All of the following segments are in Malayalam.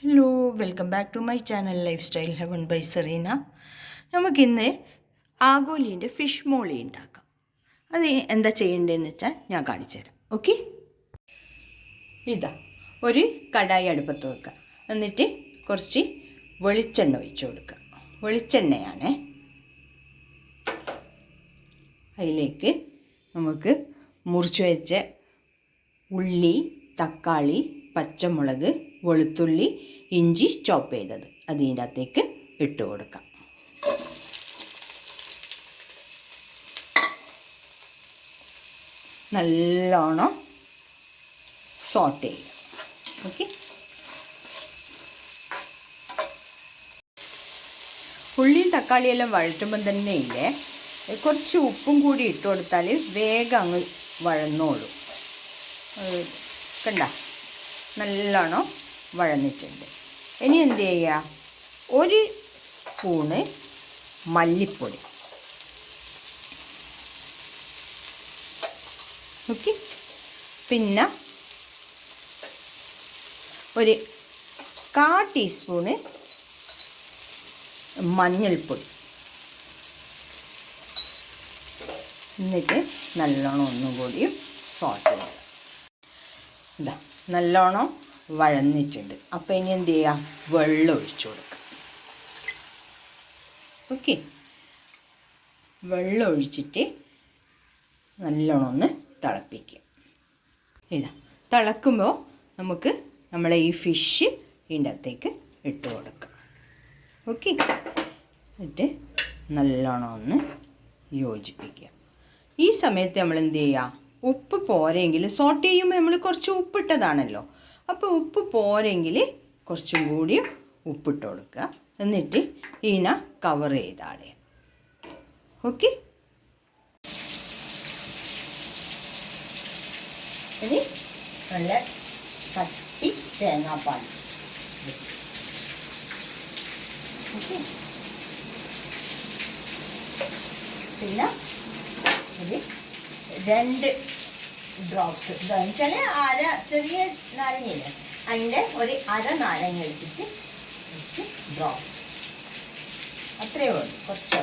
Hello, welcome back to my channel lifestyle heaven by Serena. നമുക്കിന്ന് ആഗോലീൻ്റെ ഫിഷ് മോളി ഉണ്ടാക്കാം. അത് എന്താ ചെയ്യേണ്ടതെന്ന് വെച്ചാൽ ഞാൻ കാണിച്ചു തരാം. ഓക്കെ, ഇതാ ഒരു കടായി അടുപ്പത്ത് വെക്കുക. എന്നിട്ട് കുറച്ച് വെളിച്ചെണ്ണ ഒഴിച്ചു കൊടുക്കുക. വെളിച്ചെണ്ണയാണ്. അതിലേക്ക് നമുക്ക് മുറിച്ച് വെച്ച ഉള്ളി, തക്കാളി, പച്ചമുളക്, വെളുത്തുള്ളി, ഇഞ്ചി ചോപ്പ് ചെയ്തത് അതിൻ്റെ അകത്തേക്ക് ഇട്ട് കൊടുക്കാം. നല്ലോണം സോട്ട് ചെയ്യുക. ഓക്കെ, ഉള്ളിയും തക്കാളിയെല്ലാം വഴറ്റുമ്പം തന്നെ ഇല്ലേ കുറച്ച് ഉപ്പും കൂടി ഇട്ട് കൊടുത്താൽ വേഗം അങ്ങ് വഴന്നോളും. കണ്ട, നല്ലോണം വഴന്നിട്ടുണ്ട്. ഇനി എന്ത് ചെയ്യുക, ഒരു സ്പൂണ് മല്ലിപ്പൊടി. ഓക്കെ, പിന്നെ ഒരു 1/4 ടീസ്പൂണ് മഞ്ഞൾപ്പൊടി. എന്നിട്ട് നല്ലോണം ഒന്നുകൂടിയും സോട്ട് ചെയ്യുക. ഇതാ നല്ലോണം വഴന്നിട്ടുണ്ട്. അപ്പോൾ ഇനി എന്ത് ചെയ്യുക, വെള്ളം ഒഴിച്ചു കൊടുക്കുക. ഓക്കെ, വെള്ളം ഒഴിച്ചിട്ട് നല്ലോണം ഒന്ന് തിളപ്പിക്കുക. ഇതാ തിളക്കുമ്പോൾ നമുക്ക് നമ്മളെ ഈ ഫിഷ് ഇതിൻ്റെ അകത്തേക്ക് ഇട്ട് കൊടുക്കാം. ഓക്കെ, എന്നിട്ട് നല്ലോണം ഒന്ന് യോജിപ്പിക്കുക. ഈ സമയത്ത് നമ്മൾ എന്ത് ചെയ്യുക, ഉപ്പ് പോരെങ്കിൽ സോട്ട് ചെയ്യുമ്പോൾ നമ്മൾ കുറച്ച് ഉപ്പിട്ടതാണല്ലോ, അപ്പോൾ ഉപ്പ് പോരെങ്കിൽ കുറച്ചും കൂടി ഉപ്പിട്ട് കൊടുക്കുക. എന്നിട്ട് ഇതിനെ കവർ ചെയ്താളെ. ഓക്കെ, ഇനി നല്ല കട്ടി തേങ്ങാപ്പാൽ. ഓക്കെ, പിന്നെ ഒരു 2 ഡ്രോപ്സ് ഇതാണെന്ന് വെച്ചാൽ ചെറിയ നാരങ്ങയില്ല, അതിൻ്റെ ഒരു നാരങ്ങ എടുത്തിട്ട് കുറച്ച് ഡ്രോപ്സ്, അത്രയേ ഉള്ളൂ. കുറച്ച്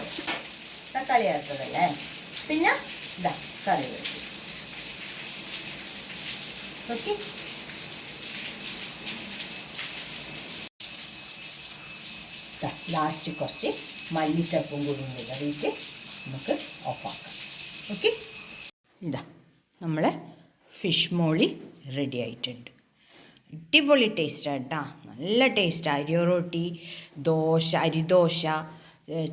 തക്കാളി ചേർത്തതല്ലേ. പിന്നെ ഇതാ കറിവേപ്പില. ഓക്കെ, ലാസ്റ്റ് കുറച്ച് മല്ലിച്ചപ്പും കൂടി വിതറിയിട്ട് നമുക്ക് ഓഫാക്കാം. ഓക്കെ, ഇതാ നമ്മളെ ഫിഷ് മോളി റെഡി ആയിട്ടുണ്ട്. അടിപൊളി ടേസ്റ്റാണ് കേട്ടോ, നല്ല ടേസ്റ്റാണ്. അരി റൊട്ടി, ദോശ, അരിദോശ,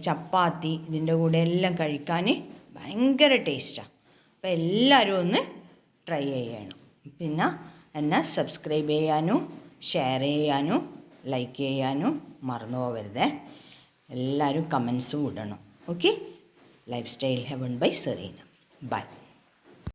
ചപ്പാത്തി ഇതിൻ്റെ കൂടെ എല്ലാം കഴിക്കാൻ ഭയങ്കര ടേസ്റ്റാണ്. അപ്പോൾ എല്ലാവരും ഒന്ന് ട്രൈ ചെയ്യണം. പിന്നെ എന്നെ സബ്സ്ക്രൈബ് ചെയ്യാനും ഷെയർ ചെയ്യാനും ലൈക്ക് ചെയ്യാനും മറന്നു പോകരുത്. എല്ലാവരും കമൻസും ഇടണം. Okay, lifestyle heaven by Serena. By.